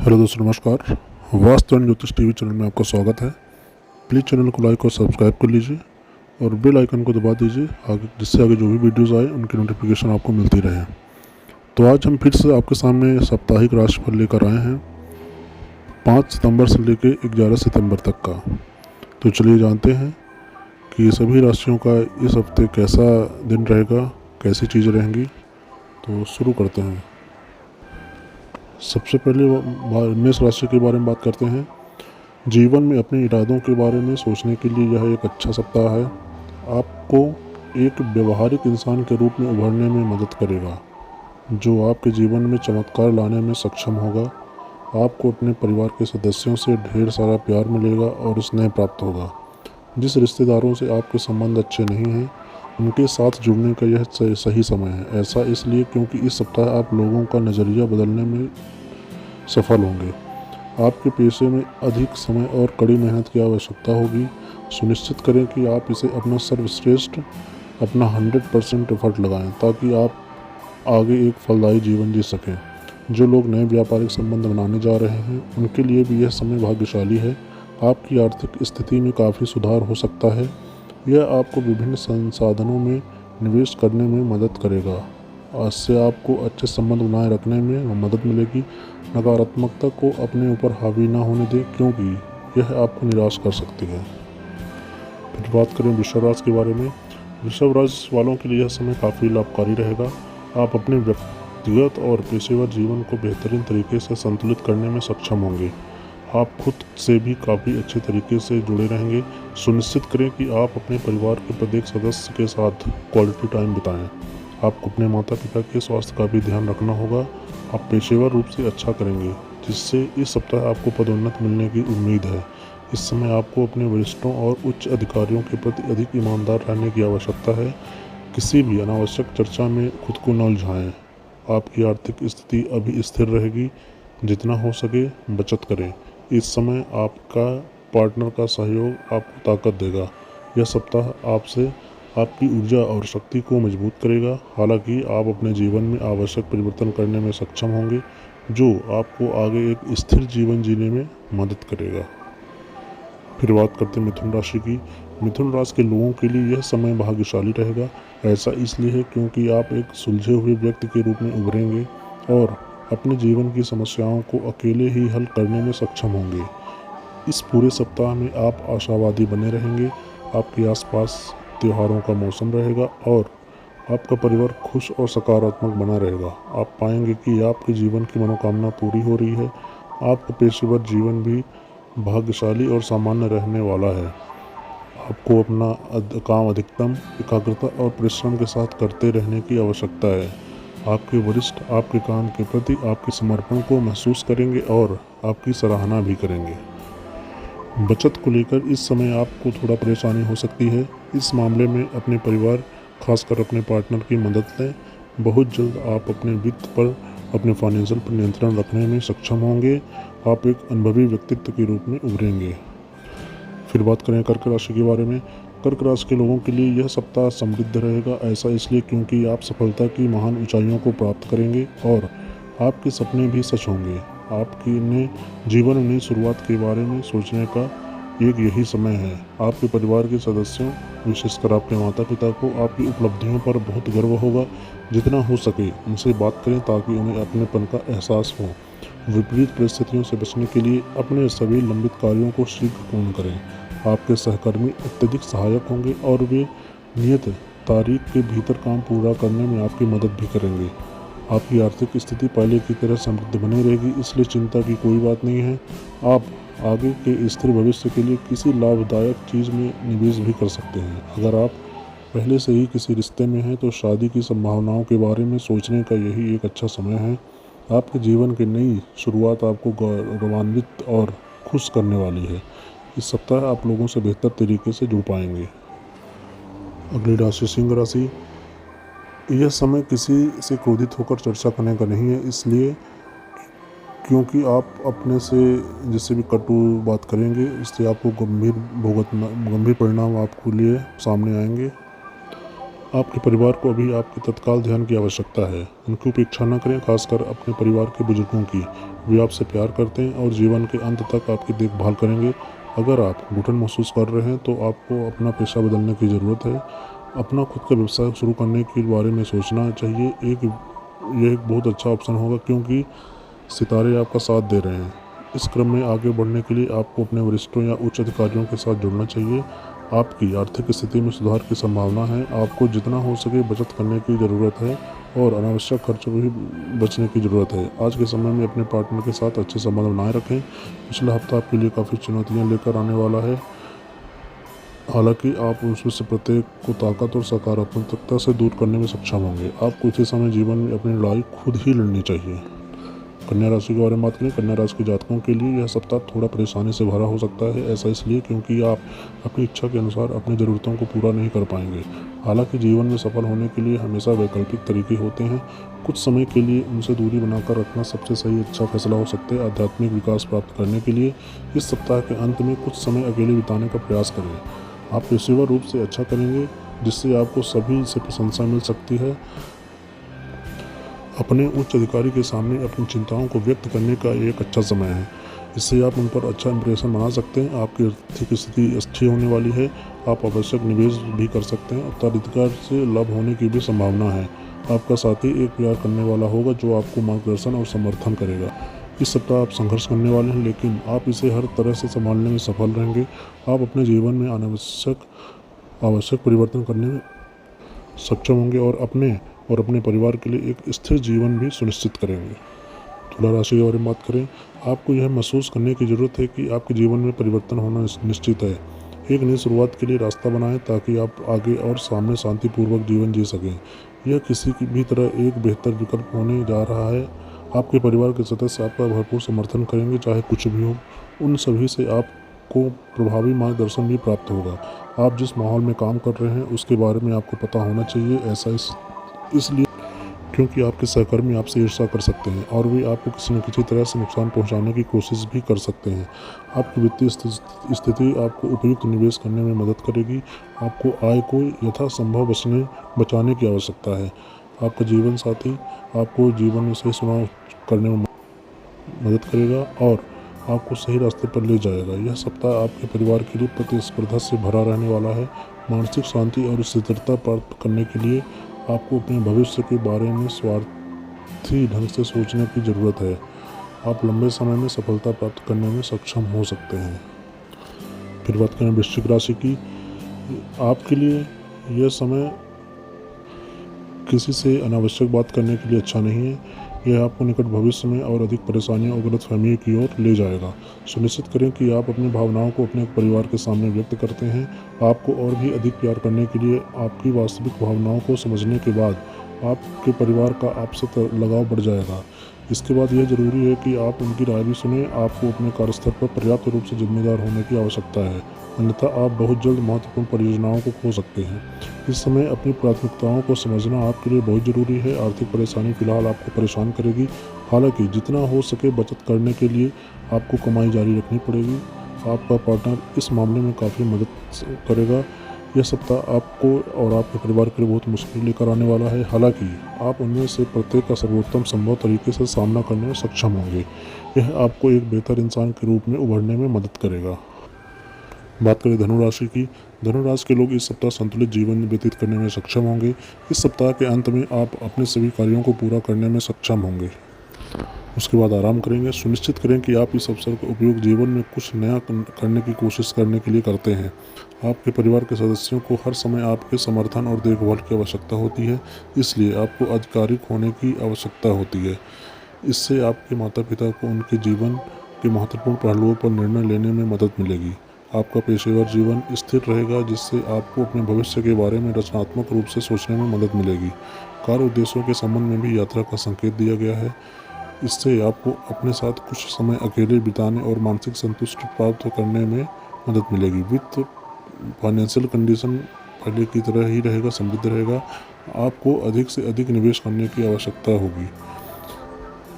Hello दोस्तों, नमस्कार। Vastu and ज्योतिष टीवी चैनल में आपका स्वागत है। प्लीज़ चैनल को लाइक और सब्सक्राइब कर लीजिए और बेल आइकन को दबा दीजिए आगे, जिससे आगे जो भी वीडियोस आए उनकी नोटिफिकेशन आपको मिलती रहे। तो आज हम फिर से आपके सामने साप्ताहिक राशिफल लेकर आए हैं 5 सितंबर से लेकर 11 सितंबर तक का। तो चलिए जानते हैं कि सभी राशियों का इस हफ्ते कैसा दिन रहेगा, कैसी चीज़ें रहेंगी। तो शुरू करते हैं। सबसे पहले मेष राशि के बारे में बात करते हैं। जीवन में अपने इरादों के बारे में सोचने के लिए यह एक अच्छा सप्ताह है। आपको एक व्यवहारिक इंसान के रूप में उभरने में मदद करेगा, जो आपके जीवन में चमत्कार लाने में सक्षम होगा। आपको अपने परिवार के सदस्यों से ढेर सारा प्यार मिलेगा और स्नेह प्राप्त होगा। जिस रिश्तेदारों से आपके संबंध अच्छे नहीं हैं, उनके साथ जुड़ने का यह सही समय है। ऐसा इसलिए क्योंकि इस सप्ताह आप लोगों का नज़रिया बदलने में सफल होंगे। आपके पेशे में अधिक समय और कड़ी मेहनत की आवश्यकता होगी। सुनिश्चित करें कि आप इसे अपना सर्वश्रेष्ठ, अपना 100% एफर्ट लगाएं, ताकि आप आगे एक फलदायी जीवन जी सकें। जो लोग नए व्यापारिक संबंध बनाने जा रहे हैं, उनके लिए भी यह समय भाग्यशाली है। आपकी आर्थिक स्थिति में काफ़ी सुधार हो सकता है। यह आपको विभिन्न संसाधनों में निवेश करने में मदद करेगा। इससे आपको अच्छे संबंध बनाए रखने में मदद मिलेगी। नकारात्मकता को अपने ऊपर हावी ना होने दें, क्योंकि यह आपको निराश कर सकती है। फिर बात करें वृषभ राशि के बारे में। वृषभ राशि वालों के लिए यह समय काफ़ी लाभकारी रहेगा। आप अपने व्यक्तिगत और पेशेवर जीवन को बेहतरीन तरीके से संतुलित करने में सक्षम होंगे। आप खुद से भी काफ़ी अच्छे तरीके से जुड़े रहेंगे। सुनिश्चित करें कि आप अपने परिवार के प्रत्येक सदस्य के साथ क्वालिटी टाइम बिताएं। आपको अपने माता पिता के स्वास्थ्य का भी ध्यान रखना होगा। आप पेशेवर रूप से अच्छा करेंगे, जिससे इस सप्ताह आपको पदोन्नति मिलने की उम्मीद है। इस समय आपको अपने वरिष्ठों और उच्च अधिकारियों के प्रति अधिक ईमानदार रहने की आवश्यकता है। किसी भी अनावश्यक चर्चा में खुद को न उलझाएं। आपकी आर्थिक स्थिति अभी स्थिर रहेगी। जितना हो सके बचत करें। इस समय आपका पार्टनर का सहयोग आपको ताकत देगा। यह सप्ताह आपसे आपकी ऊर्जा और शक्ति को मजबूत करेगा। हालांकि आप अपने जीवन में आवश्यक परिवर्तन करने में सक्षम होंगे, जो आपको आगे एक स्थिर जीवन जीने में मदद करेगा। फिर बात करते हैं मिथुन राशि की। मिथुन राशि के लोगों के लिए यह समय भाग्यशाली रहेगा। ऐसा इसलिए है क्योंकि आप एक सुलझे हुए व्यक्ति के रूप में उभरेंगे और अपने जीवन की समस्याओं को अकेले ही हल करने में सक्षम होंगे। इस पूरे सप्ताह में आप आशावादी बने रहेंगे। आपके आसपास त्योहारों का मौसम रहेगा और आपका परिवार खुश और सकारात्मक बना रहेगा। आप पाएंगे कि आपके जीवन की मनोकामना पूरी हो रही है। आपका पेशेवर जीवन भी भाग्यशाली और सामान्य रहने वाला है। आपको अपना काम अधिकतम एकाग्रता और परिश्रम के साथ करते रहने की आवश्यकता है। आपके वरिष्ठ आपके काम के प्रति आपके समर्पण को महसूस करेंगे और आपकी सराहना भी करेंगे। बचत को लेकर इस समय आपको थोड़ा परेशानी हो सकती है। इस मामले में अपने परिवार, खासकर अपने पार्टनर की मदद लें। बहुत जल्द आप अपने वित्त पर, अपने फाइनेंशियल पर नियंत्रण रखने में सक्षम होंगे। आप एक अनुभवी व्यक्तित्व के रूप में उभरेंगे। फिर बात करें कर्क राशि के बारे में। कर्क राशि के लोगों के लिए यह सप्ताह समृद्ध रहेगा। ऐसा इसलिए क्योंकि आप सफलता की महान ऊंचाइयों को प्राप्त करेंगे और आपके सपने भी सच होंगे। आपके जीवन में नई शुरुआत के बारे में सोचने का एक यही समय है। आपके परिवार के सदस्यों, विशेषकर आपके माता पिता को आपकी उपलब्धियों पर बहुत गर्व होगा। जितना हो सके उनसे बात करें, ताकि उन्हें अपनेपन का एहसास हो। विपरीत परिस्थितियों से बचने के लिए अपने सभी लंबित कार्यों को शीघ्र पूर्ण करें। आपके सहकर्मी अत्यधिक सहायक होंगे और वे नियत तारीख के भीतर काम पूरा करने में आपकी मदद भी करेंगे। आपकी आर्थिक स्थिति पहले की तरह समृद्ध बनी रहेगी, इसलिए चिंता की कोई बात नहीं है। आप आगे के स्थिर भविष्य के लिए किसी लाभदायक चीज़ में निवेश भी कर सकते हैं। अगर आप पहले से ही किसी रिश्ते में हैं, तो शादी की संभावनाओं के बारे में सोचने का यही एक अच्छा समय है। आपके जीवन की नई शुरुआत आपको गौरवान्वित और खुश करने वाली है। इस सप्ताह आप लोगों से बेहतर तरीके से जुड़ पाएंगे। अगली राशि सिंह राशि। यह समय किसी से क्रोधित होकर चर्चा करने का नहीं है, इसलिए क्योंकि आप अपने से जिससे भी कटु बात करेंगे, इससे आपको गंभीर परिणाम आपको लिए सामने आएंगे। आपके परिवार को अभी आपके तत्काल ध्यान की आवश्यकता है। उनकी उपेक्षा न करें, खासकर अपने परिवार के बुजुर्गों की। वे आपसे प्यार करते हैं और जीवन के अंत तक आपकी देखभाल करेंगे। अगर आप घुटन महसूस कर रहे हैं तो आपको अपना पेशा बदलने की ज़रूरत है। अपना खुद का व्यवसाय शुरू करने के बारे में सोचना चाहिए। यह एक बहुत अच्छा ऑप्शन होगा, क्योंकि सितारे आपका साथ दे रहे हैं। इस क्रम में आगे बढ़ने के लिए आपको अपने वरिष्ठों या उच्च अधिकारियों के साथ जुड़ना चाहिए। आपकी आर्थिक स्थिति में सुधार की संभावना है। आपको जितना हो सके बचत करने की ज़रूरत है और अनावश्यक खर्चों से भी बचने की ज़रूरत है। आज के समय में अपने पार्टनर के साथ अच्छे संबंध बनाए रखें। पिछला हफ्ता आपके लिए काफ़ी चुनौतियाँ लेकर आने वाला है, हालांकि आप उसमें से प्रत्येक को ताकत और सकारात्मकता से दूर करने में सक्षम होंगे। आपको इसी समय जीवन में अपनी लड़ाई खुद ही लड़नी चाहिए। कन्या राशि के बारे में बात करें। कन्या राशि के जातकों के लिए यह सप्ताह थोड़ा परेशानी से भरा हो सकता है। ऐसा इसलिए क्योंकि आप अपनी इच्छा के अनुसार अपनी ज़रूरतों को पूरा नहीं कर पाएंगे। हालांकि जीवन में सफल होने के लिए हमेशा वैकल्पिक तरीके होते हैं। कुछ समय के लिए उनसे दूरी बनाकर रखना सबसे सही अच्छा फैसला हो सकता है। आध्यात्मिक विकास प्राप्त करने के लिए इस सप्ताह के अंत में कुछ समय अकेले बिताने का प्रयास करें। आप पेशेवर रूप से अच्छा करेंगे, जिससे आपको सभी से प्रशंसा मिल सकती है। अपने उच्च अधिकारी के सामने अपनी चिंताओं को व्यक्त करने का एक अच्छा समय है। इससे आप उन पर अच्छा इंप्रेशन बना सकते हैं। आपकी आर्थिक स्थिति अच्छी होने वाली है। आप आवश्यक निवेश भी कर सकते हैं। उत्तराधिकार से लाभ होने की भी संभावना है। आपका साथी एक प्यार करने वाला होगा जो आपको मार्गदर्शन और समर्थन करेगा। इस सप्ताह आप संघर्ष करने वाले हैं, लेकिन आप इसे हर तरह से संभालने में सफल रहेंगे। आप अपने जीवन में आवश्यक परिवर्तन करने में सक्षम होंगे और अपने परिवार के लिए एक स्थिर जीवन भी सुनिश्चित करेंगे। तुला राशि के बारे में बात करें। आपको यह महसूस करने की ज़रूरत है कि आपके जीवन में परिवर्तन होना निश्चित है। एक नई शुरुआत के लिए रास्ता बनाएं ताकि आप आगे और सामने शांतिपूर्वक जीवन जी सकें। यह किसी की भी तरह एक बेहतर विकल्प होने जा रहा है। आपके परिवार के सदस्य आपका भरपूर समर्थन करेंगे, चाहे कुछ भी हो। उन सभी से आपको प्रभावी मार्गदर्शन भी प्राप्त होगा। आप जिस माहौल में काम कर रहे हैं उसके बारे में आपको पता होना चाहिए। ऐसा इसलिए क्योंकि आपके सहकर्मी आपसे ईर्ष्या कर सकते हैं और वे आपको किसी न किसी तरह से नुकसान पहुंचाने की कोशिश भी कर सकते हैं। आपकी वित्तीय स्थिति आपको उपयुक्त निवेश करने में मदद करेगी। आपको आय को यथासंभव बचाने की आवश्यकता है। आपका जीवन साथी आपको जीवन में सही चुनाव करने में मदद करेगा और आपको सही रास्ते पर ले जाएगा। यह सप्ताह आपके परिवार के लिए प्रतिस्पर्धा से भरा रहने वाला है। मानसिक शांति और स्थिरता प्राप्त करने के लिए आपको अपने भविष्य के बारे में स्वार्थी ढंग से सोचने की ज़रूरत है। आप लंबे समय में सफलता प्राप्त करने में सक्षम हो सकते हैं। फिर बात करें वृश्चिक राशि की। आपके लिए यह समय किसी से अनावश्यक बात करने के लिए अच्छा नहीं है। यह आपको निकट भविष्य में और अधिक परेशानियों और गलतफहमी की ओर ले जाएगा। सुनिश्चित करें कि आप अपनी भावनाओं को अपने परिवार के सामने व्यक्त करते हैं। आपको और भी अधिक प्यार करने के लिए आपकी वास्तविक भावनाओं को समझने के बाद आपके परिवार का आपसे लगाव बढ़ जाएगा। इसके बाद यह जरूरी है कि आप उनकी राय भी सुनें। आपको अपने कार्यस्थल पर पर्याप्त रूप से जिम्मेदार होने की आवश्यकता है, अन्यथा आप बहुत जल्द महत्वपूर्ण परियोजनाओं को खो सकते हैं। इस समय अपनी प्राथमिकताओं को समझना आपके लिए बहुत ज़रूरी है। आर्थिक परेशानी फिलहाल आपको परेशान करेगी, हालांकि जितना हो सके बचत करने के लिए आपको कमाई जारी रखनी पड़ेगी। आपका पार्टनर इस मामले में काफ़ी मदद करेगा। यह सप्ताह आपको और आपके परिवार के लिए बहुत मुश्किल लेकर आने वाला है, हालांकि आप उनमें से प्रत्येक का सर्वोत्तम संभव तरीके से सामना करने में सक्षम होंगे। यह आपको एक बेहतर इंसान के रूप में उभरने में मदद करेगा। बात करें धनुराशि की। धनुराशि के लोग इस सप्ताह संतुलित जीवन व्यतीत करने में सक्षम होंगे। इस सप्ताह के अंत में आप अपने सभी कार्यों को पूरा करने में सक्षम होंगे। उसके बाद आराम करेंगे। सुनिश्चित करें कि आप इस अवसर का उपयोग जीवन में कुछ नया करने की कोशिश करने के लिए करते हैं। आपके परिवार के सदस्यों को हर समय आपके समर्थन और देखभाल की आवश्यकता होती है, इसलिए आपको आधिकारिक होने की आवश्यकता होती है। इससे आपके माता पिता को उनके जीवन के महत्वपूर्ण पहलुओं पर निर्णय लेने में मदद मिलेगी। आपका पेशेवर जीवन स्थिर रहेगा, जिससे आपको अपने भविष्य के बारे में रचनात्मक रूप से सोचने में मदद मिलेगी। कार्य उद्देश्यों के संबंध में भी यात्रा का संकेत दिया गया है। इससे आपको अपने साथ कुछ समय अकेले बिताने और मानसिक संतुष्टि प्राप्त करने में मदद मिलेगी। वित्त फाइनेंशियल कंडीशन पहले की तरह ही रहेगा, समृद्ध रहेगा। आपको अधिक से अधिक निवेश करने की आवश्यकता होगी,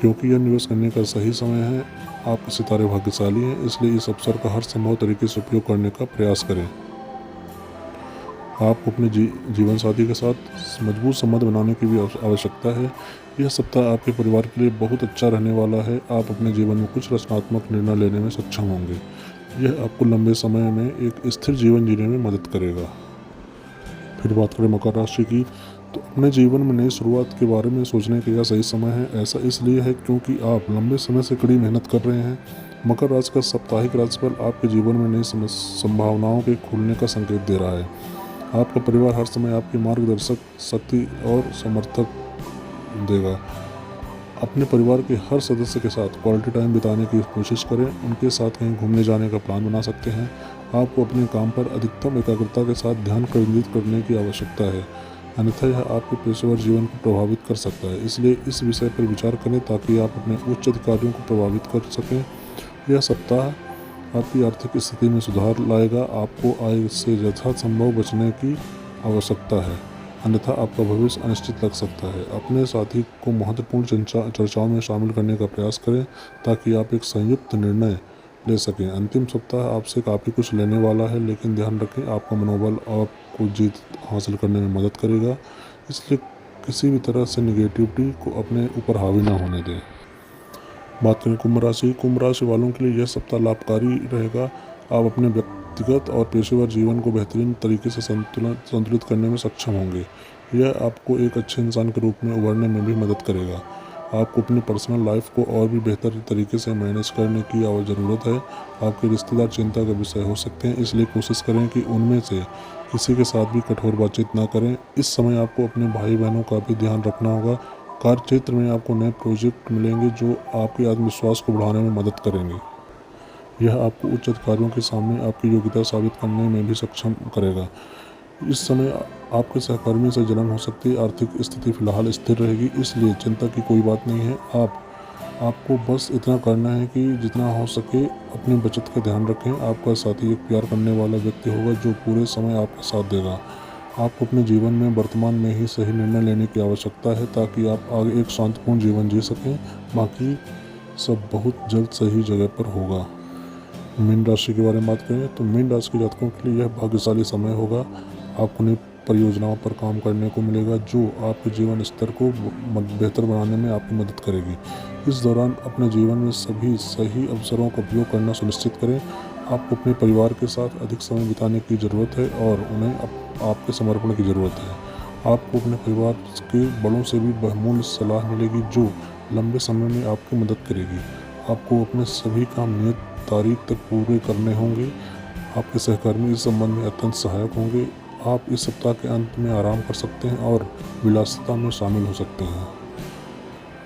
क्योंकि यह निवेश करने का सही समय है। आपके सितारे भाग्यशाली हैं, इसलिए इस अवसर का हर संभव तरीके से उपयोग करने का प्रयास करें। आपको अपने जीवन साथी के साथ मजबूत संबंध बनाने की भी आवश्यकता है। यह सप्ताह आपके परिवार के लिए बहुत अच्छा रहने वाला है। आप अपने जीवन में कुछ रचनात्मक निर्णय लेने में सक्षम होंगे। यह आपको लंबे समय में एक स्थिर जीवन जीने में मदद करेगा। फिर बात करें मकर राशि की, तो अपने जीवन में नई शुरुआत के बारे में सोचने का यह सही समय है। ऐसा इसलिए है क्योंकि आप लंबे समय से कड़ी मेहनत कर रहे हैं। मकर राशि का साप्ताहिक राशिफल आपके जीवन में नई संभावनाओं के खुलने का संकेत दे रहा है। आपका परिवार हर समय आपकी मार्गदर्शक शक्ति और समर्थक देगा। अपने परिवार के हर सदस्य के साथ क्वालिटी टाइम बिताने की कोशिश करें। उनके साथ कहीं घूमने जाने का प्लान बना सकते हैं। आपको अपने काम पर अधिकतम एकाग्रता के साथ ध्यान केंद्रित करने की आवश्यकता है, अन्यथा यह आपके पेशेवर जीवन को प्रभावित कर सकता है। इसलिए इस विषय पर विचार करें ताकि आप अपने उच्च अधिकारियों को प्रभावित कर सकें। यह सप्ताह आपकी आर्थिक स्थिति में सुधार लाएगा। आपको आय से यथासंभव बचने की आवश्यकता है, अन्यथा आपका भविष्य अनिश्चित लग सकता है। अपने साथी को महत्वपूर्ण चर्चाओं में शामिल करने का प्रयास करें ताकि आप एक संयुक्त निर्णय ले सकें। अंतिम सप्ताह आपसे काफ़ी कुछ लेने वाला है, लेकिन ध्यान रखें आपका मनोबल आपको जीत हासिल करने में मदद करेगा। इसलिए किसी भी तरह से निगेटिविटी को अपने ऊपर हावी ना होने दें। बात करें कुंभ राशि वालों के लिए यह सप्ताह लाभकारी रहेगा। आप अपने व्यक्तिगत और पेशेवर जीवन को बेहतरीन तरीके से संतुलित करने में सक्षम होंगे। यह आपको एक अच्छे इंसान के रूप में उभरने में भी मदद करेगा। आपको अपनी पर्सनल लाइफ को और भी बेहतर तरीके से मैनेज करने की ज़रूरत है। आपके रिश्तेदार चिंता का विषय हो सकते हैं, इसलिए कोशिश करें कि उनमें से किसी के साथ भी कठोर बातचीत ना करें। इस समय आपको अपने भाई बहनों का भी ध्यान रखना होगा। कार्य क्षेत्र में आपको नए प्रोजेक्ट मिलेंगे जो आपके आत्मविश्वास को बढ़ाने में मदद करेंगे। यह आपको उच्च अधिकारियों के सामने आपकी योग्यता साबित करने में भी सक्षम करेगा। इस समय आपके सहकर्मी से जलन हो सकती है। आर्थिक स्थिति फिलहाल स्थिर रहेगी, इसलिए चिंता की कोई बात नहीं है। आपको बस इतना करना है कि जितना हो सके अपनी बचत का ध्यान रखें। आपका साथी एक प्यार करने वाला व्यक्ति होगा जो पूरे समय आपका साथ देगा। आपको अपने जीवन में वर्तमान में ही सही निर्णय लेने की आवश्यकता है ताकि आप आगे एक शांतिपूर्ण जीवन जी सकें। बाकी सब बहुत जल्द सही जगह पर होगा। मीन राशि के बारे में बात करें तो मीन राशि के जातकों के लिए यह भाग्यशाली समय होगा। आपको नई परियोजनाओं पर काम करने को मिलेगा जो आपके जीवन स्तर को बेहतर बनाने में आपकी मदद करेगी। इस दौरान अपने जीवन में सभी सही अवसरों का उपयोग करना सुनिश्चित करें। आपको अपने परिवार के साथ अधिक समय बिताने की ज़रूरत है और उन्हें आपके समर्पण की ज़रूरत है। आपको अपने परिवार के बड़ों से भी बहुमूल्य सलाह मिलेगी जो लंबे समय में आपकी मदद करेगी। आपको अपने सभी काम नियत तारीख तक पूरे करने होंगे। आपके सहकर्मी इस संबंध में अत्यंत सहायक होंगे। आप इस सप्ताह के अंत में आराम कर सकते हैं और विलासिता में शामिल हो सकते हैं।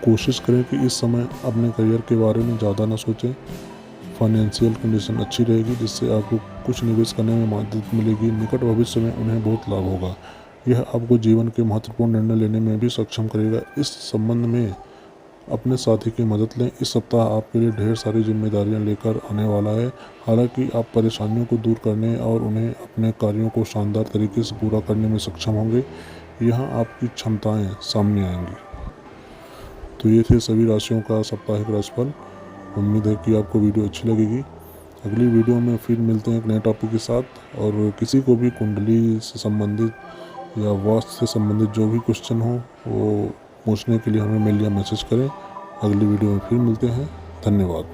कोशिश करें कि इस समय अपने करियर के बारे में ज़्यादा न सोचें। फाइनेंशियल कंडीशन अच्छी रहेगी जिससे आपको कुछ निवेश करने में मदद मिलेगी। निकट भविष्य में उन्हें बहुत लाभ होगा। यह आपको जीवन के महत्वपूर्ण निर्णय लेने में भी सक्षम करेगा। इस संबंध में अपने साथी की मदद लें। इस सप्ताह आपके लिए ढेर सारी जिम्मेदारियां लेकर आने वाला है। हालांकि आप परेशानियों को दूर करने और उन्हें अपने कार्यों को शानदार तरीके से पूरा करने में सक्षम होंगे। यहाँ आपकी क्षमताएं सामने आएंगी। तो ये थे सभी राशियों का साप्ताहिक राशिफल। उम्मीद है कि आपको वीडियो अच्छी लगेगी। अगली वीडियो में फिर मिलते हैं एक नए टॉपिक के साथ। और किसी को भी कुंडली से संबंधित या वास्तु से संबंधित जो भी क्वेश्चन हो वो पूछने के लिए हमें मेल या मैसेज करें। अगली वीडियो में फिर मिलते हैं। धन्यवाद।